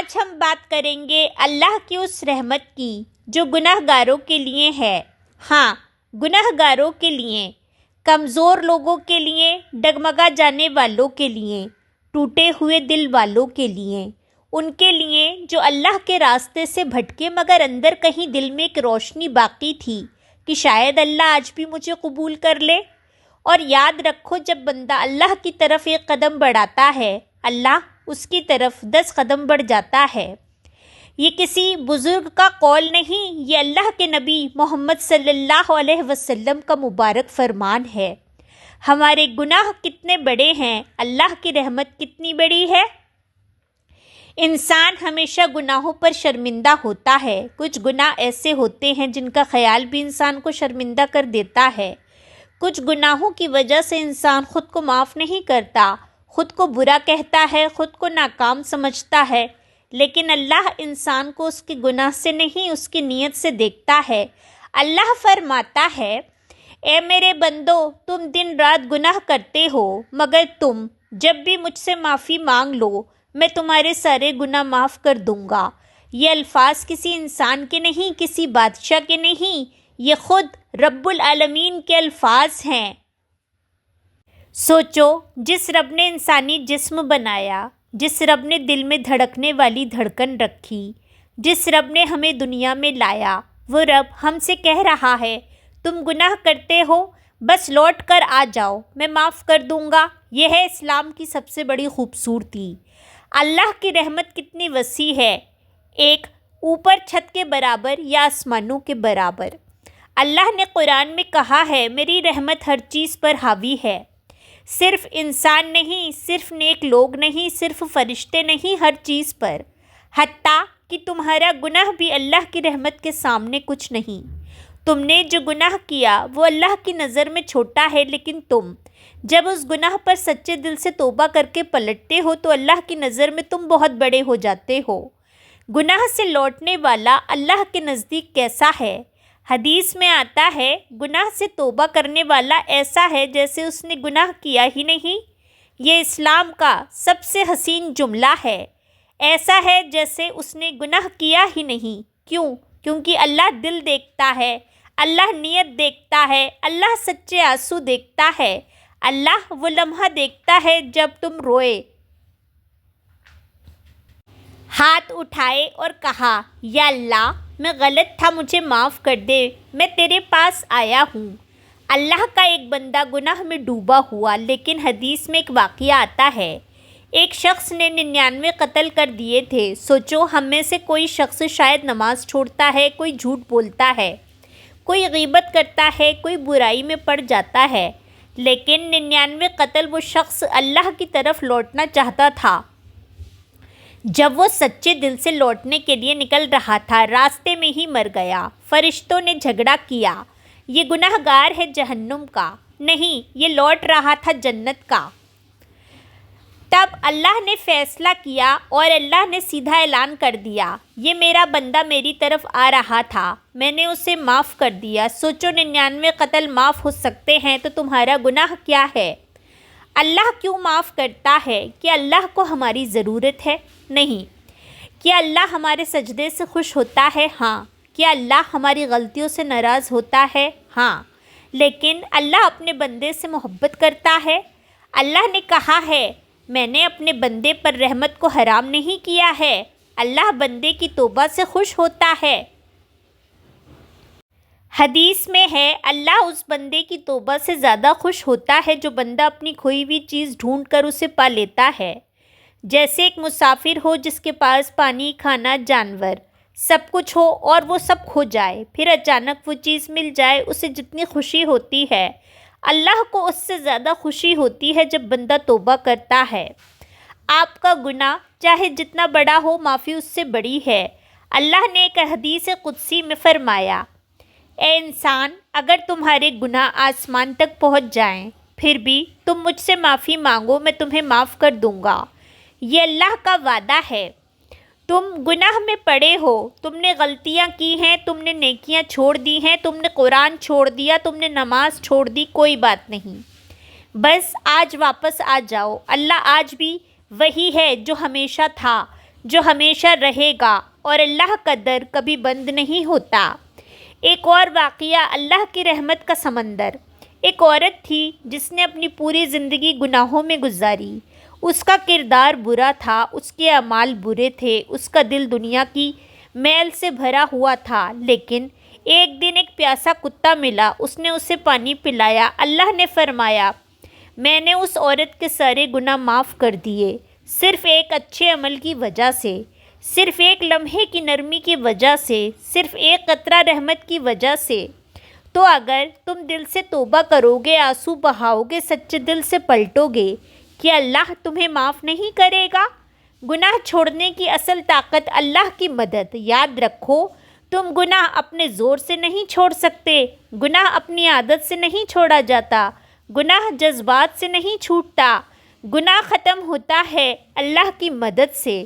آج ہم بات کریں گے اللہ کی اس رحمت کی جو گناہ گاروں کے لیے ہے۔ ہاں، گناہ گاروں کے لیے، کمزور لوگوں کے لیے، ڈگمگا جانے والوں کے لیے، ٹوٹے ہوئے دل والوں کے لیے، ان کے لیے جو اللہ کے راستے سے بھٹکے مگر اندر کہیں دل میں ایک روشنی باقی تھی کہ شاید اللہ آج بھی مجھے قبول کر لے۔ اور یاد رکھو، جب بندہ اللہ کی طرف ایک قدم بڑھاتا ہے، اللہ اس کی طرف 10 قدم بڑھ جاتا ہے۔ یہ کسی بزرگ کا قول نہیں، یہ اللہ کے نبی محمد صلی اللہ علیہ وسلم کا مبارک فرمان ہے۔ ہمارے گناہ کتنے بڑے ہیں، اللہ کی رحمت کتنی بڑی ہے۔ انسان ہمیشہ گناہوں پر شرمندہ ہوتا ہے۔ کچھ گناہ ایسے ہوتے ہیں جن کا خیال بھی انسان کو شرمندہ کر دیتا ہے۔ کچھ گناہوں کی وجہ سے انسان خود کو معاف نہیں کرتا، خود کو برا کہتا ہے، خود کو ناکام سمجھتا ہے، لیکن اللہ انسان کو اس کے گناہ سے نہیں، اس کی نیت سے دیکھتا ہے۔ اللہ فرماتا ہے، اے میرے بندو، تم دن رات گناہ کرتے ہو، مگر تم جب بھی مجھ سے معافی مانگ لو، میں تمہارے سارے گناہ معاف کر دوں گا۔ یہ الفاظ کسی انسان کے نہیں، کسی بادشاہ کے نہیں، یہ خود رب العالمین کے الفاظ ہیں۔ سوچو، جس رب نے انسانی جسم بنایا، جس رب نے دل میں دھڑکنے والی دھڑکن رکھی، جس رب نے ہمیں دنیا میں لایا، وہ رب ہم سے کہہ رہا ہے، تم گناہ کرتے ہو، بس لوٹ کر آ جاؤ، میں معاف کر دوں گا۔ یہ ہے اسلام کی سب سے بڑی خوبصورتی۔ اللہ کی رحمت کتنی وسیع ہے، ایک اوپر چھت کے برابر یا آسمانوں کے برابر۔ اللہ نے قرآن میں کہا ہے، میری رحمت ہر چیز پر حاوی ہے، صرف انسان نہیں، صرف نیک لوگ نہیں، صرف فرشتے نہیں، ہر چیز پر، حتیٰ کہ تمہارا گناہ بھی اللہ کی رحمت کے سامنے کچھ نہیں۔ تم نے جو گناہ کیا وہ اللہ کی نظر میں چھوٹا ہے، لیکن تم جب اس گناہ پر سچے دل سے توبہ کر کے پلٹتے ہو تو اللہ کی نظر میں تم بہت بڑے ہو جاتے ہو۔ گناہ سے لوٹنے والا اللہ کے نزدیک کیسا ہے؟ حدیث میں آتا ہے، گناہ سے توبہ کرنے والا ایسا ہے جیسے اس نے گناہ کیا ہی نہیں۔ یہ اسلام کا سب سے حسین جملہ ہے۔ ایسا ہے جیسے اس نے گناہ کیا ہی نہیں۔ کیوں؟ کیونکہ اللہ دل دیکھتا ہے، اللہ نیت دیکھتا ہے، اللہ سچے آنسو دیکھتا ہے، اللہ وہ لمحہ دیکھتا ہے جب تم روئے، ہاتھ اٹھائے اور کہا، یا اللہ میں غلط تھا، مجھے معاف کر دے، میں تیرے پاس آیا ہوں۔ اللہ کا ایک بندہ گناہ میں ڈوبا ہوا، لیکن حدیث میں ایک واقعہ آتا ہے، ایک شخص نے 99 قتل کر دیے تھے۔ سوچو، ہم میں سے کوئی شخص شاید نماز چھوڑتا ہے، کوئی جھوٹ بولتا ہے، کوئی غیبت کرتا ہے، کوئی برائی میں پڑ جاتا ہے، لیکن 99 قتل وہ شخص اللہ کی طرف لوٹنا چاہتا تھا۔ جب وہ سچے دل سے لوٹنے کے لیے نکل رہا تھا، راستے میں ہی مر گیا۔ فرشتوں نے جھگڑا کیا، یہ گناہ گار ہے جہنم کا، نہیں، یہ لوٹ رہا تھا جنت کا۔ تب اللہ نے فیصلہ کیا اور اللہ نے سیدھا اعلان کر دیا، یہ میرا بندہ میری طرف آ رہا تھا، میں نے اسے معاف کر دیا۔ سوچو، 99 قتل معاف ہو سکتے ہیں تو تمہارا گناہ کیا ہے؟ اللہ کیوں معاف کرتا ہے؟ کیا اللہ کو ہماری ضرورت ہے؟ نہیں۔ کیا اللہ ہمارے سجدے سے خوش ہوتا ہے؟ ہاں۔ کیا اللہ ہماری غلطیوں سے ناراض ہوتا ہے؟ ہاں۔ لیکن اللہ اپنے بندے سے محبت کرتا ہے۔ اللہ نے کہا ہے، میں نے اپنے بندے پر رحمت کو حرام نہیں کیا ہے۔ اللہ بندے کی توبہ سے خوش ہوتا ہے۔ حدیث میں ہے، اللہ اس بندے کی توبہ سے زیادہ خوش ہوتا ہے جو بندہ اپنی کھوئی ہوئی چیز ڈھونڈ کر اسے پا لیتا ہے۔ جیسے ایک مسافر ہو جس کے پاس پانی، کھانا، جانور سب کچھ ہو اور وہ سب کھو جائے، پھر اچانک وہ چیز مل جائے، اسے جتنی خوشی ہوتی ہے، اللہ کو اس سے زیادہ خوشی ہوتی ہے جب بندہ توبہ کرتا ہے۔ آپ کا گناہ چاہے جتنا بڑا ہو، معافی اس سے بڑی ہے۔ اللہ نے ایک حدیث قدسی میں فرمایا، اے انسان، اگر تمہارے گناہ آسمان تک پہنچ جائیں، پھر بھی تم مجھ سے معافی مانگو، میں تمہیں معاف کر دوں گا۔ یہ اللہ کا وعدہ ہے۔ تم گناہ میں پڑے ہو، تم نے غلطیاں کی ہیں، تم نے نیکیاں چھوڑ دی ہیں، تم نے قرآن چھوڑ دیا، تم نے نماز چھوڑ دی، کوئی بات نہیں، بس آج واپس آ جاؤ۔ اللہ آج بھی وہی ہے جو ہمیشہ تھا۔ جو ہمیشہ رہے گا، اور اللہ کا در کبھی بند نہیں ہوتا۔ ایک اور واقعہ، اللہ کی رحمت کا سمندر۔ ایک عورت تھی جس نے اپنی پوری زندگی گناہوں میں گزاری۔ اس کا کردار برا تھا، اس کے اعمال برے تھے، اس کا دل دنیا کی میل سے بھرا ہوا تھا، لیکن ایک دن ایک پیاسا کتا ملا، اس نے اسے پانی پلایا۔ اللہ نے فرمایا، میں نے اس عورت کے سارے گناہ معاف کر دیے، صرف ایک اچھے عمل کی وجہ سے، صرف ایک لمحے کی نرمی کی وجہ سے، صرف ایک قطرہ رحمت کی وجہ سے۔ تو اگر تم دل سے توبہ کرو گے، آنسو بہاؤ گے، سچے دل سے پلٹو گے، کیا اللہ تمہیں معاف نہیں کرے گا؟ گناہ چھوڑنے کی اصل طاقت اللہ کی مدد۔ یاد رکھو، تم گناہ اپنے زور سے نہیں چھوڑ سکتے، گناہ اپنی عادت سے نہیں چھوڑا جاتا، گناہ جذبات سے نہیں چھوٹتا، گناہ ختم ہوتا ہے اللہ کی مدد سے۔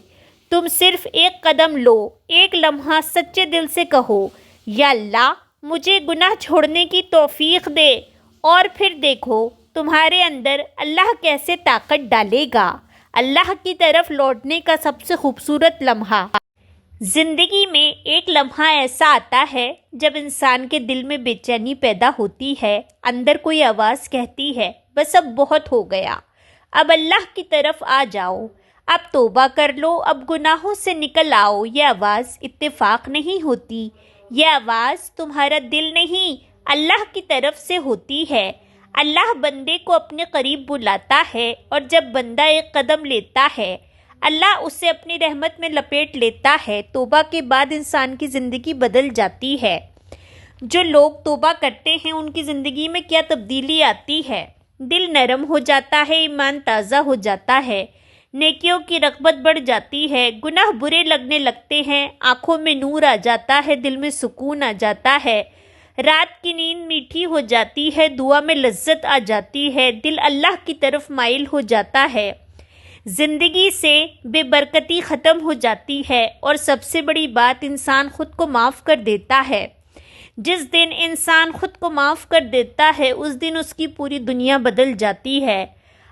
تم صرف ایک قدم لو، ایک لمحہ سچے دل سے کہو، یا اللہ مجھے گناہ چھوڑنے کی توفیق دے، اور پھر دیکھو تمہارے اندر اللہ کیسے طاقت ڈالے گا۔ اللہ کی طرف لوٹنے کا سب سے خوبصورت لمحہ۔ زندگی میں ایک لمحہ ایسا آتا ہے جب انسان کے دل میں بے چینی پیدا ہوتی ہے، اندر کوئی آواز کہتی ہے بس اب بہت ہو گیا، اب اللہ کی طرف آ جاؤ، اب توبہ کر لو، اب گناہوں سے نکل آؤ۔ یہ آواز اتفاق نہیں ہوتی، یہ آواز تمہارا دل نہیں، اللہ کی طرف سے ہوتی ہے۔ اللہ بندے کو اپنے قریب بلاتا ہے، اور جب بندہ ایک قدم لیتا ہے، اللہ اسے اپنی رحمت میں لپیٹ لیتا ہے۔ توبہ کے بعد انسان کی زندگی بدل جاتی ہے۔ جو لوگ توبہ کرتے ہیں ان کی زندگی میں کیا تبدیلی آتی ہے؟ دل نرم ہو جاتا ہے، ایمان تازہ ہو جاتا ہے، نیکیوں کی رغبت بڑھ جاتی ہے، گناہ برے لگنے لگتے ہیں، آنکھوں میں نور آ جاتا ہے، دل میں سکون آ جاتا ہے، رات کی نیند میٹھی ہو جاتی ہے، دعا میں لذت آ جاتی ہے، دل اللہ کی طرف مائل ہو جاتا ہے، زندگی سے بے برکتی ختم ہو جاتی ہے، اور سب سے بڑی بات، انسان خود کو معاف کر دیتا ہے۔ جس دن انسان خود کو معاف کر دیتا ہے، اس دن اس کی پوری دنیا بدل جاتی ہے۔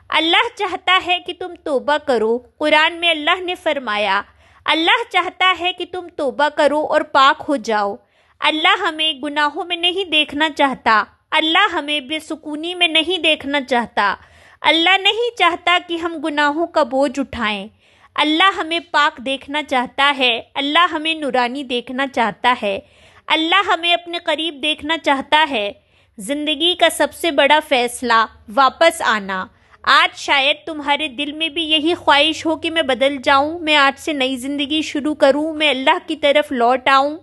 اللہ چاہتا ہے کہ تم توبہ کرو۔ قرآن میں اللہ نے فرمایا، اللہ چاہتا ہے کہ تم توبہ کرو اور پاک ہو جاؤ۔ اللہ ہمیں گناہوں میں نہیں دیکھنا چاہتا، اللہ ہمیں بے سکونی میں نہیں دیکھنا چاہتا، اللہ نہیں چاہتا کہ ہم گناہوں کا بوجھ اٹھائیں۔ اللہ ہمیں پاک دیکھنا چاہتا ہے، اللہ ہمیں نورانی دیکھنا چاہتا ہے، اللہ ہمیں اپنے قریب دیکھنا چاہتا ہے۔ زندگی کا سب سے بڑا فیصلہ واپس آنا۔ آج شاید تمہارے دل میں بھی یہی خواہش ہو کہ میں بدل جاؤں، میں آج سے نئی زندگی شروع کروں، میں اللہ کی طرف لوٹ آؤں،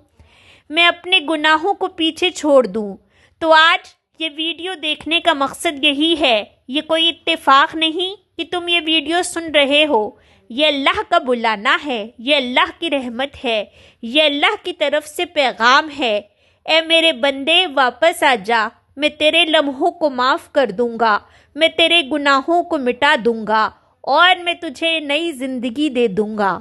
میں اپنے گناہوں کو پیچھے چھوڑ دوں۔ تو آج یہ ویڈیو دیکھنے کا مقصد یہی ہے، یہ کوئی اتفاق نہیں کہ تم یہ ویڈیو سن رہے ہو، یہ اللہ کا بلانا ہے، یہ اللہ کی رحمت ہے، یہ اللہ کی طرف سے پیغام ہے۔ اے میرے بندے، واپس آ جا، میں تیرے لمحوں کو معاف کر دوں گا، میں تیرے گناہوں کو مٹا دوں گا، اور میں تجھے نئی زندگی دے دوں گا۔